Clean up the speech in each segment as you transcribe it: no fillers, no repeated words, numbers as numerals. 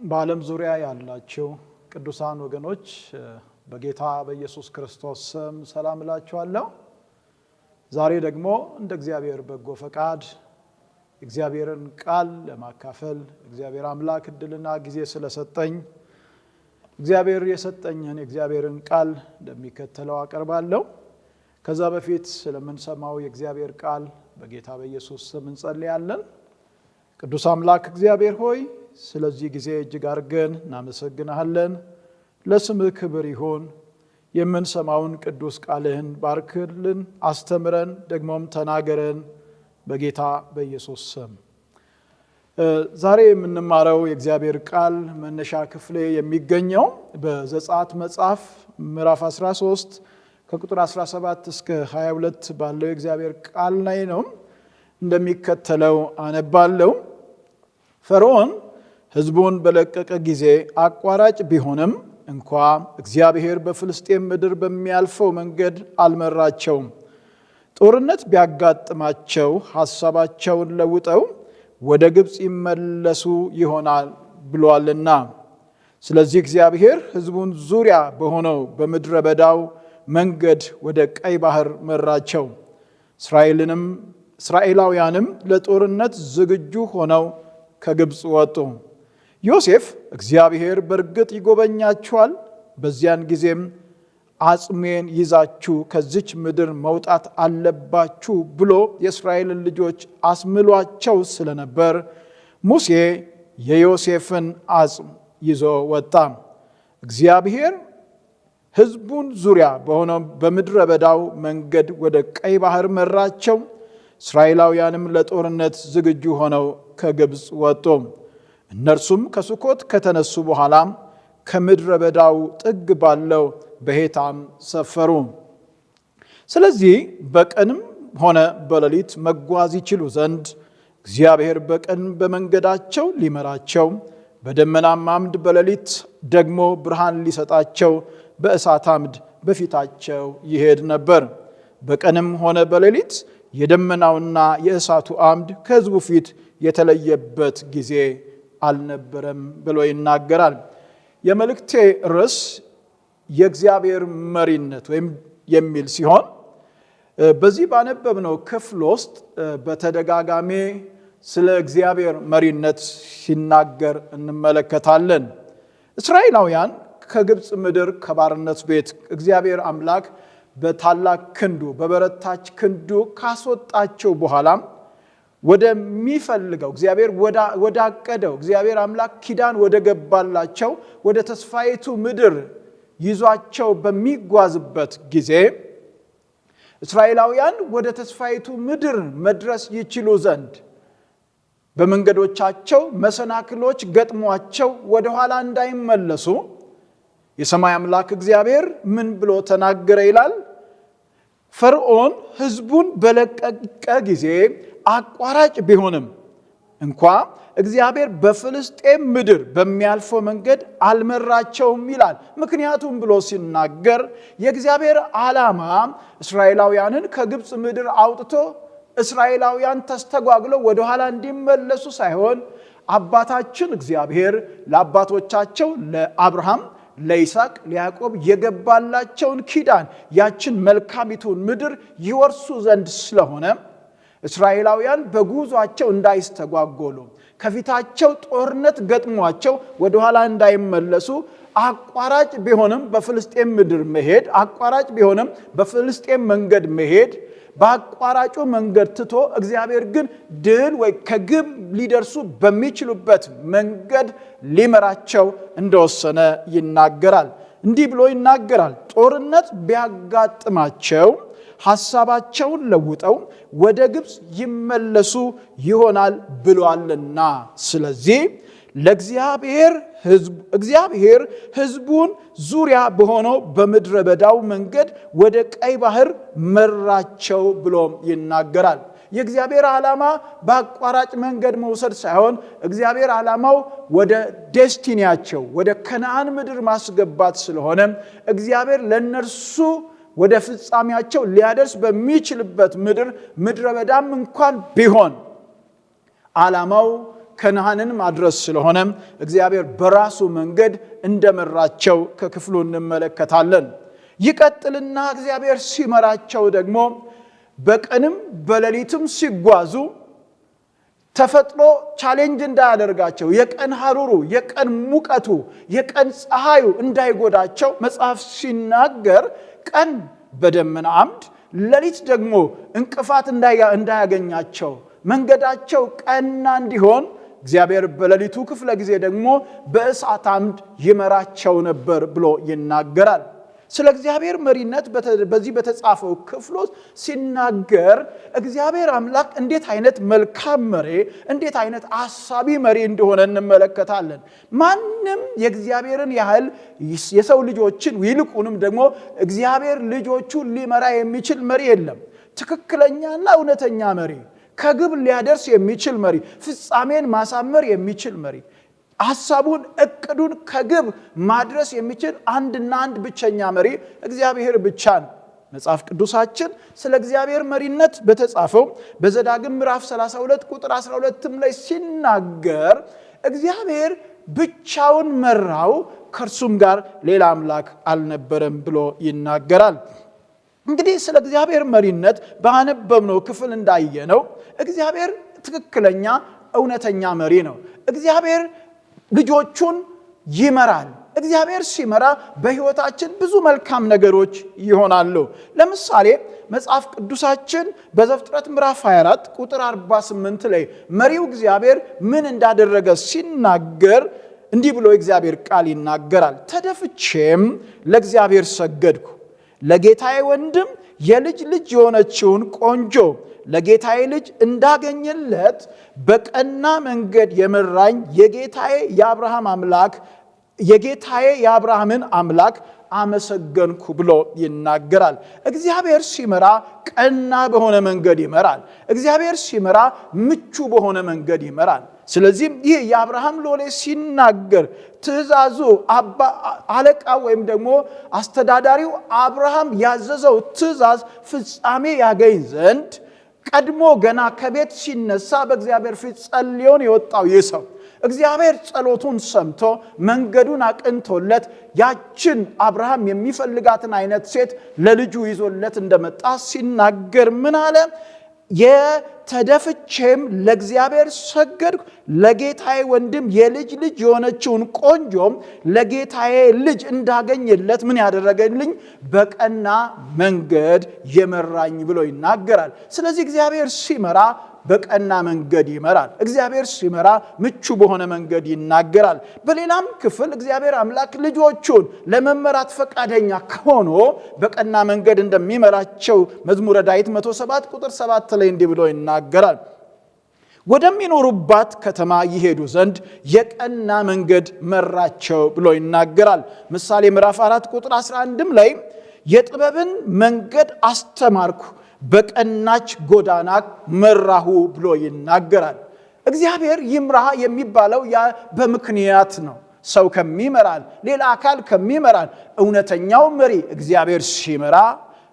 በዓለም ዙሪያ ያላችሁ ቅዱሳን ወገኖች በጌታ በኢየሱስ ክርስቶስ ስም ሰላም እላችኋለሁ። ዛሬ ደግሞ እንደ እግዚአብሔር በጎ ፈቃድ እግዚአብሔርን ቃል ለማካፈል እግዚአብሔር አምላክ እድልና ጊዜ ስለሰጠኝ እግዚአብሔር የሰጠኝን እግዚአብሔርን ቃል እንደሚከተለው አቀርባለሁ። ከዛ በፊት ስለምንሰማው የእግዚአብሔር ቃል በጌታ በኢየሱስ ስም እንጸልያለን። ቅዱስ አምላክ እግዚአብሔር ሆይ ስለዚህ ጊዜ እጅግ አድርገን እናመሰግናለን። ለስምህ ክብር ይሁን። የምንሰማውን ቅዱስ ቃልህን ባርክልን፣ አስተምረን፣ ደግሞም ተናገረን በጌታ በኢየሱስ ስም። ዛሬ የምንማረው የእግዚአብሔር ቃል መነሻ ክፍሌ የሚገኘው በዘጸአት መጽሐፍ ምዕራፍ 13 ከቁጥር 17 እስከ 22 ባለው የእግዚአብሔር ቃል ላይ ነው። እንደሚከተለው አነባለሁ። ፈርዖን ሕዝቡን በለቀቀ ጊዜ አቋራጭ ቢሆንም እንኳ እግዚአብሔር በፍልስጤም ምድር በሚያልፈው መንገድ አልመራቸውም። ጦርነት ቢያጋጥማቸው ሐሳባቸውን ለውጠው ወደ ግብፅ ይመለሱ ይሆናል ብሏልና። ስለዚህ እግዚአብሔር ሕዝቡን ዙሪያ በሆነው በምድረ በዳው መንገድ ወደ ቀይ ባህር መራቸው። እስራኤላውያንም ለጦርነት ዝግጁ ሆነው ከግብፅ ወጡ። ዮሴፍ እግዚአብሔር በእርግጥ ይጎበኛችኋል፣ በዚያን ጊዜም አጽሜን ይዛችሁ ከዚች ምድር መውጣት አለባችሁ ብሎ የእስራኤልን ልጆች አስምሏቸው ስለነበር ሙሴ የዮሴፍን አጽም ይዞ ወጣ። እግዚአብሔር ሕዝቡን ዙሪያ በሆነው በምድረ በዳው መንገድ ወደ ቀይ ባህር መራቸው። እስራኤላውያንም ለጦርነት ዝግጁ ሆነው ከግብፅ ወጡ። እነርሱም ከሱኮት ከተነሱ በኋላ ከምድረ በዳው ጥግ ባለው በሄታም ሰፈሩ። ስለዚህ በቀንም ሆነ በሌሊት መጓዝ ይችሉ ዘንድ እግዚአብሔር በቀን በመንገዳቸው ሊመራቸው፣ በደመናም አምድ በሌሊት ደግሞ ብርሃን ሊሰጣቸው በእሳት አምድ በፊታቸው ይሄድ ነበር። በቀንም ሆነ በሌሊት የደመናውና የእሳቱ አምድ ከሕዝቡ ፊት የተለየበት ጊዜ አልነበረም ብሎ ይናገራል። የመልእክቴ ርዕስ የእግዚአብሔር መሪነት ወይም የሚል ሲሆን በዚህ ባነበብነው ክፍል ውስጥ በተደጋጋሚ ስለ እግዚአብሔር መሪነት ሲናገር እንመለከታለን። እስራኤላውያን ከግብፅ ምድር ከባርነት ቤት እግዚአብሔር አምላክ በታላቅ ክንዱ በበረታች ክንዱ ካስወጣቸው በኋላ ወደሚፈልገው እግዚአብሔር ወዳቀደው እግዚአብሔር አምላክ ኪዳን ወደ ገባላቸው ወደ ተስፋይቱ ምድር ይዟቸው በሚጓዝበት ጊዜ እስራኤላውያን ወደ ተስፋይቱ ምድር መድረስ ይችሉ ዘንድ በመንገዶቻቸው መሰናክሎች ገጥሟቸው ወደ ኋላ እንዳይመለሱ የሰማይ አምላክ እግዚአብሔር ምን ብሎ ተናገረ ይላል? ፈርዖን ሕዝቡን በለቀቀ ጊዜ አቋራጭ ቢሆንም እንኳ እግዚአብሔር በፍልስጤም ምድር በሚያልፈው መንገድ አልመራቸውም ይላል። ምክንያቱም ብሎ ሲናገር የእግዚአብሔር ዓላማ እስራኤላውያንን ከግብፅ ምድር አውጥቶ እስራኤላውያን ተስተጓግለው ወደ ኋላ እንዲመለሱ ሳይሆን አባታችን እግዚአብሔር ለአባቶቻቸው ለአብርሃም ለይስሐቅ ለያዕቆብ የገባላቸውን ኪዳን ያችን መልካሚቱን ምድር ይወርሱ ዘንድ ስለሆነ እስራኤላውያን በጉዟቸው እንዳይስተጓጎሉ ከፊታቸው ጦርነት ገጥሟቸው ወደ ኋላ እንዳይመለሱ አቋራጭ ቢሆንም በፍልስጤም ምድር መሄድ አቋራጭ ቢሆንም በፍልስጤም መንገድ መሄድ በአቋራጩ መንገድ ትቶ እግዚአብሔር ግን ድል ወይ ከግብ ሊደርሱ በሚችሉበት መንገድ ሊመራቸው እንደወሰነ ይናገራል። እንዲህ ብሎ ይናገራል። ጦርነት ቢያጋጥማቸው ሐሳባቸውን ለውጠው ወደ ግብፅ ይመለሱ ይሆናል ብሏልና። ስለዚህ እግዚአብሔር ሕዝቡን ዙሪያ በሆነው በምድረ በዳው መንገድ ወደ ቀይ ባህር መራቸው ብሎም ይናገራል። የእግዚአብሔር ዓላማ በአቋራጭ መንገድ መውሰድ ሳይሆን እግዚአብሔር ዓላማው ወደ ዴስቲኒያቸው ወደ ከነዓን ምድር ማስገባት ስለሆነ እግዚአብሔር ለነርሱ ወደ ፍጻሜያቸው ሊያደርስ በሚችልበት ምድረ በዳም እንኳን ቢሆን ዓላማው ከነዓንን ማድረስ ስለሆነ እግዚአብሔር በራሱ መንገድ እንደመራቸው ከክፍሉ እንመለከታለን። ይቀጥልና እግዚአብሔር ሲመራቸው ደግሞ በቀንም በሌሊትም ሲጓዙ ተፈጥሮ ቻሌንጅ እንዳያደርጋቸው የቀን ሐሩሩ፣ የቀን ሙቀቱ፣ የቀን ፀሐዩ እንዳይጎዳቸው መጽሐፍ ሲናገር ቀን በደመና አምድ ሌሊት ደግሞ እንቅፋት እንዳያገኛቸው መንገዳቸው ቀና እንዲሆን እግዚአብሔር በሌሊቱ ክፍለ ጊዜ ደግሞ በእሳት አምድ ይመራቸው ነበር ብሎ ይናገራል። ስለ እግዚአብሔር መሪነት በዚህ በተጻፈው ክፍል ውስጥ ሲናገር እግዚአብሔር አምላክ እንዴት አይነት መልካም መሪ፣ እንዴት አይነት አሳቢ መሪ እንደሆነ እንመለከታለን። ማንም የእግዚአብሔርን ያህል የሰው ልጆችን ይልቁንም ደግሞ እግዚአብሔር ልጆቹን ሊመራ የሚችል መሪ የለም። ትክክለኛና እውነተኛ መሪ፣ ከግብ ሊያደርስ የሚችል መሪ፣ ፍጻሜን ማሳመር የሚችል መሪ፣ ሐሳቡን እቅዱን ከግብ ማድረስ የሚችል አንድና አንድ ብቸኛ መሪ እግዚአብሔር ብቻ ነው። መጽሐፍ ቅዱሳችን ስለ እግዚአብሔር መሪነት በተጻፈው በዘዳግም ምዕራፍ 32 ቁጥር 12 ላይ ሲናገር እግዚአብሔር ብቻውን መራው፣ ከእርሱም ጋር ሌላ አምላክ አልነበረም ብሎ ይናገራል። እንግዲህ ስለ እግዚአብሔር መሪነት ባነበብነው ክፍል እንዳየነው እግዚአብሔር ትክክለኛ እውነተኛ መሪ ነው። እግዚአብሔር ልጆቹን ይመራል። እግዚአብሔር ሲመራ በሕይወታችን ብዙ መልካም ነገሮች ይሆናሉ። ለምሳሌ መጽሐፍ ቅዱሳችን በዘፍጥረት ምዕራፍ 24 ቁጥር 48 ላይ መሪው እግዚአብሔር ምን እንዳደረገ ሲናገር እንዲህ ብሎ እግዚአብሔር ቃል ይናገራል። ተደፍቼም ለእግዚአብሔር ሰገድኩ፣ ለጌታዬ ወንድም የልጅ ልጅ የሆነችውን ቆንጆ ለጌታዬ ልጅ እንዳገኘለት በቀና መንገድ የመራኝ የጌታዬ የአብርሃምን አምላክ አመሰገንኩ ብሎ ይናገራል። እግዚአብሔር ሲመራ ቀና በሆነ መንገድ ይመራል። እግዚአብሔር ሲመራ ምቹ በሆነ መንገድ ይመራል። ስለዚህ ይህ የአብርሃም ሎሌ ሲናገር ትእዛዙ አለቃ ወይም ደግሞ አስተዳዳሪው አብርሃም ያዘዘው ትእዛዝ ፍጻሜ ያገኝ ዘንድ ቀድሞ ገና ከቤት ሲነሳ በእግዚአብሔር ፊት ጸልዮን የወጣው ይህ ሰው እግዚአብሔር ጸሎቱን ሰምቶ መንገዱን አቅንቶለት ያችን አብርሃም የሚፈልጋትን አይነት ሴት ለልጁ ይዞለት እንደመጣ ሲናገር ምን አለ? የተደፍቼም ለእግዚአብሔር ሰገድኩ፣ ለጌታዬ ወንድም የልጅ ልጅ የሆነችውን ቆንጆም ለጌታዬ ልጅ እንዳገኘለት ምን ያደረገልኝ? በቀና መንገድ የመራኝ ብሎ ይናገራል። ስለዚህ እግዚአብሔር ሲመራ በቀና መንገድ ይመራል። እግዚአብሔር ሲመራ ምቹ በሆነ መንገድ ይናገራል። በሌላም ክፍል እግዚአብሔር አምላክ ልጆቹን ለመመራት ፈቃደኛ ከሆነ በቀና መንገድ እንደሚመራቸው መዝሙረ ዳዊት 107 ቁጥር 7 ላይ እንዲህ ብሎ ይናገራል። ወደሚኖሩባት ከተማ ይሄዱ ዘንድ የቀና መንገድ መራቸው ብሎ ይናገራል። ምሳሌ ምዕራፍ 4 ቁጥር 11 ላይ የጥበብን መንገድ አስተማርኩ፣ በቀናች ጎዳና መራሁ ብሎ ይናገራል። እግዚአብሔር ይምራ የሚባለው ያ በምክንያት ነው። ሰው ከሚመራን ሌላ አካል ከሚመራን እውነተኛው መሪ እግዚአብሔር ሲመራ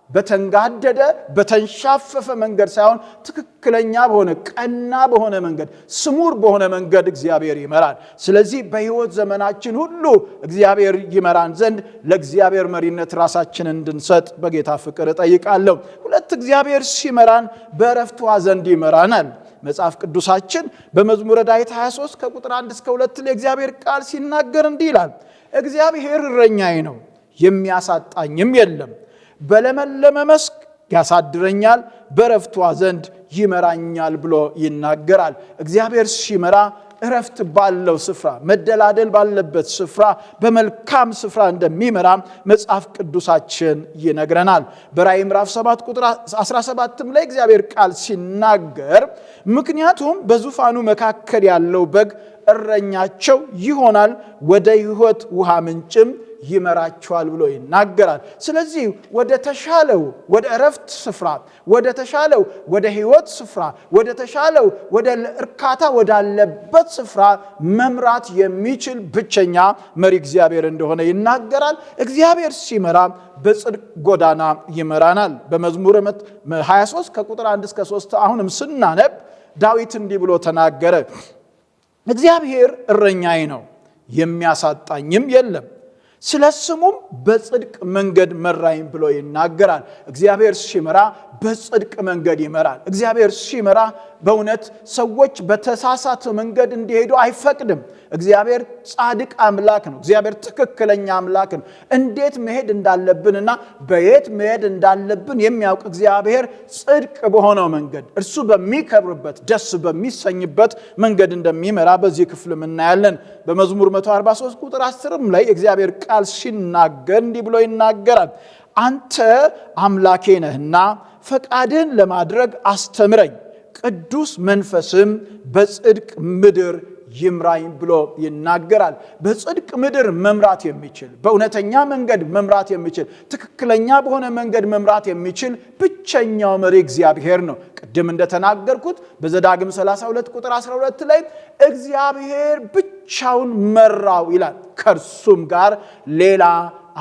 በተንጋደደ በተንሻፈፈ መንገድ ሳይሆን ትክክለኛ በሆነ ቀና በሆነ መንገድ ስሙር በሆነ መንገድ እግዚአብሔር ይመራል። ስለዚህ በሕይወት ዘመናችን ሁሉ እግዚአብሔር ይመራን ዘንድ ለእግዚአብሔር መሪነት ራሳችንን እንድንሰጥ በጌታ ፍቅር እጠይቃለሁ። ሁለት እግዚአብሔር ሲመራን በእረፍቷ ዘንድ ይመራናል። መጽሐፍ ቅዱሳችን በመዝሙረ ዳዊት 23 ከቁጥር 1 እስከ 2 ላይ እግዚአብሔር ቃል ሲናገር እንዲህ ይላል። እግዚአብሔር እረኛዬ ነው፣ የሚያሳጣኝም የለም። በለመለመ መስክ ያሳድረኛል፣ በእረፍቷ ዘንድ ይመራኛል ብሎ ይናገራል። እግዚአብሔር ሲመራ እረፍት ባለው ስፍራ፣ መደላደል ባለበት ስፍራ፣ በመልካም ስፍራ እንደሚመራ መጽሐፍ ቅዱሳችን ይነግረናል። በራእይ ምዕራፍ 7 ቁጥር 17 ላይ እግዚአብሔር ቃል ሲናገር ምክንያቱም በዙፋኑ መካከል ያለው በግ እረኛቸው ይሆናል፣ ወደ ሕይወት ውሃ ምንጭም ይመራቸዋል ብሎ ይናገራል። ስለዚህ ወደ ተሻለው ወደ እረፍት ስፍራ፣ ወደ ተሻለው ወደ ሕይወት ስፍራ፣ ወደ ተሻለው ወደ እርካታ ወዳለበት ስፍራ መምራት የሚችል ብቸኛ መሪ እግዚአብሔር እንደሆነ ይናገራል። እግዚአብሔር ሲመራ በጽድቅ ጎዳና ይመራናል። በመዝሙር 23 ከቁጥር 1 እስከ 3 አሁንም ስናነብ ዳዊት እንዲህ ብሎ ተናገረ። እግዚአብሔር እረኛዬ ነው፣ የሚያሳጣኝም የለም። ስለ ስሙም በጽድቅ መንገድ መራኝ ብሎ ይናገራል። እግዚአብሔር ሲመራ በጽድቅ መንገድ ይመራል። እግዚአብሔር ሲመራ በእውነት ሰዎች በተሳሳተ መንገድ እንዲሄዱ አይፈቅድም። እግዚአብሔር ጻድቅ አምላክ ነው። እግዚአብሔር ትክክለኛ አምላክ ነው። እንዴት መሄድ እንዳለብንና በየት መሄድ እንዳለብን የሚያውቅ እግዚአብሔር ጽድቅ በሆነው መንገድ እርሱ በሚከብርበት ደስ በሚሰኝበት መንገድ እንደሚመራ በዚህ ክፍል እናያለን። በመዝሙር 143 ቁጥር 10 ላይ እግዚአብሔር ቃል ሲናገር እንዲህ ብሎ ይናገራል። አንተ አምላኬ ነህና ፈቃድን ለማድረግ አስተምረኝ፣ ቅዱስ መንፈስም በጽድቅ ምድር ይምራኝ ብሎ ይናገራል። በጽድቅ ምድር መምራት የሚችል በእውነተኛ መንገድ መምራት የሚችል ትክክለኛ በሆነ መንገድ መምራት የሚችል ብቸኛው መሪ እግዚአብሔር ነው። ቅድም እንደተናገርኩት በዘዳግም 32 ቁጥር 12 ላይ እግዚአብሔር ብቻውን መራው ይላል፣ ከእርሱም ጋር ሌላ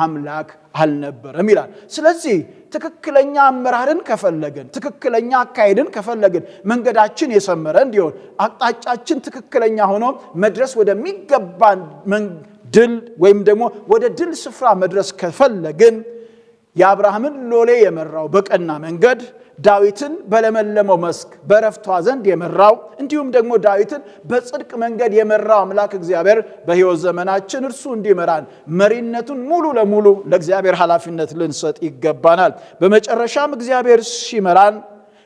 አምላክ አልነበረም ይላል። ስለዚህ ትክክለኛ አመራርን ከፈለግን፣ ትክክለኛ አካሄድን ከፈለግን፣ መንገዳችን የሰመረ እንዲሆን፣ አቅጣጫችን ትክክለኛ ሆኖ መድረስ ወደሚገባን ድል ወይም ደግሞ ወደ ድል ስፍራ መድረስ ከፈለግን የአብርሃምን ሎሌ የመራው በቀና መንገድ፣ ዳዊትን በለመለመው መስክ በረፍቷ ዘንድ የመራው እንዲሁም ደግሞ ዳዊትን በጽድቅ መንገድ የመራው አምላክ እግዚአብሔር በሕይወት ዘመናችን እርሱ እንዲመራን መሪነቱን ሙሉ ለሙሉ ለእግዚአብሔር ኃላፊነት ልንሰጥ ይገባናል። በመጨረሻም እግዚአብሔር ሲመራን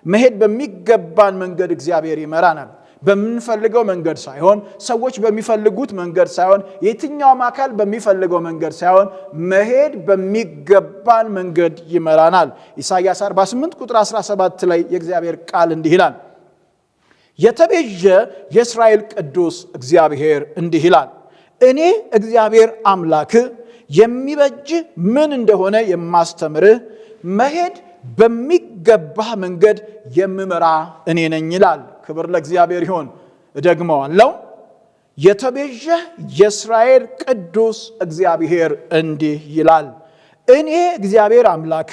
መሄድ በሚገባን መንገድ እግዚአብሔር ይመራናል። በምንፈልገው መንገድ ሳይሆን፣ ሰዎች በሚፈልጉት መንገድ ሳይሆን፣ የትኛውም አካል በሚፈልገው መንገድ ሳይሆን መሄድ በሚገባን መንገድ ይመራናል። ኢሳይያስ 48 ቁጥር 17 ላይ የእግዚአብሔር ቃል እንዲህ ይላል። የተቤዠ የእስራኤል ቅዱስ እግዚአብሔር እንዲህ ይላል፣ እኔ እግዚአብሔር አምላክ የሚበጅ ምን እንደሆነ የማስተምርህ መሄድ በሚገባህ መንገድ የምመራ እኔ ነኝ ይላል። ክብር ለእግዚአብሔር ይሁን። እደግመዋለሁ። የተቤዠህ የእስራኤል ቅዱስ እግዚአብሔር እንዲህ ይላል፣ እኔ እግዚአብሔር አምላክ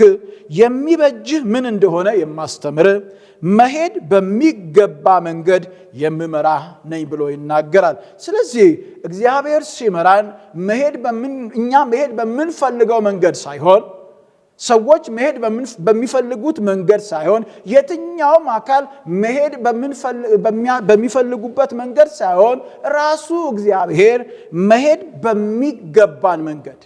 የሚበጅህ ምን እንደሆነ የማስተምርህ መሄድ በሚገባ መንገድ የምመራ ነኝ ብሎ ይናገራል። ስለዚህ እግዚአብሔር ሲመራን እኛ መሄድ በምንፈልገው መንገድ ሳይሆን፣ ሰዎች መሄድ በሚፈልጉት መንገድ ሳይሆን፣ የትኛውም አካል መሄድ በሚፈልጉበት መንገድ ሳይሆን፣ ራሱ እግዚአብሔር መሄድ በሚገባን መንገድ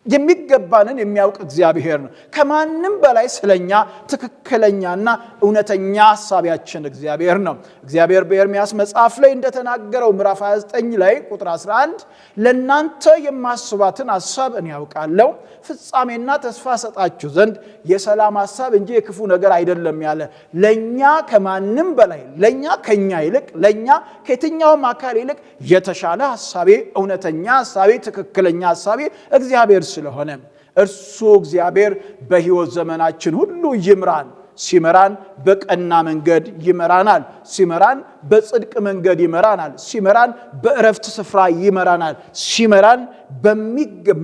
የሚገባንን የሚያውቅ እግዚአብሔር ነው። ከማንም በላይ ስለኛ ትክክለኛና እውነተኛ ሐሳቢያችን እግዚአብሔር ነው። እግዚአብሔር በኤርምያስ መጽሐፍ ላይ እንደተናገረው ምዕራፍ 29 ላይ ቁጥር 11 ለእናንተ የማስባትን ሐሳብ እኔ ያውቃለሁ፣ ፍጻሜና ተስፋ ሰጣችሁ ዘንድ የሰላም ሐሳብ እንጂ የክፉ ነገር አይደለም ያለ ለኛ ከማንም በላይ ለኛ ከኛ ይልቅ ለኛ ከየትኛውም አካል ይልቅ የተሻለ ሐሳቤ፣ እውነተኛ ሐሳቤ፣ ትክክለኛ ሐሳቤ እግዚአብሔር ስለሆነ እርሱ እግዚአብሔር በሕይወት ዘመናችን ሁሉ ይምራን። ሲመራን በቀና መንገድ ይመራናል። ሲመራን በጽድቅ መንገድ ይመራናል። ሲመራን በእረፍት ስፍራ ይመራናል። ሲመራን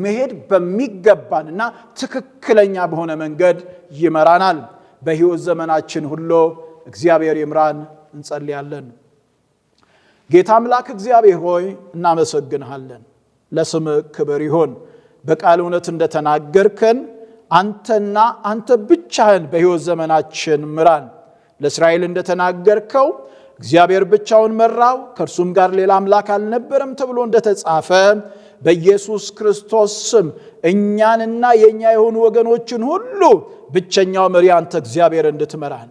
መሄድ በሚገባንና ትክክለኛ በሆነ መንገድ ይመራናል። በሕይወት ዘመናችን ሁሉ እግዚአብሔር ይምራን። እንጸልያለን። ጌታ አምላክ እግዚአብሔር ሆይ እናመሰግንሃለን። ለስምህ ክብር ይሁን። በቃል እውነት እንደተናገርከን አንተና አንተ ብቻህን በሕይወት ዘመናችን ምራን። ለእስራኤል እንደተናገርከው እግዚአብሔር ብቻውን መራው፣ ከእርሱም ጋር ሌላ አምላክ አልነበረም ተብሎ እንደተጻፈ በኢየሱስ ክርስቶስ ስም እኛንና የኛ የሆኑ ወገኖችን ሁሉ ብቸኛው መሪ አንተ እግዚአብሔር እንድትመራን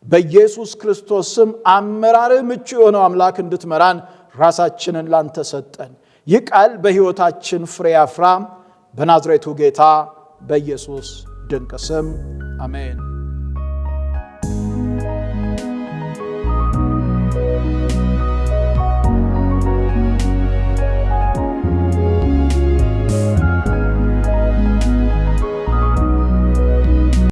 በኢየሱስ ክርስቶስ ስም አመራርህ ምቹ የሆነው አምላክ እንድትመራን ራሳችንን ላንተ ሰጠን። ይህ ቃል በሕይወታችን ፍሬ ያፍራ። በናዝሬቱ ጌታ በኢየሱስ ድንቅ ስም አሜን።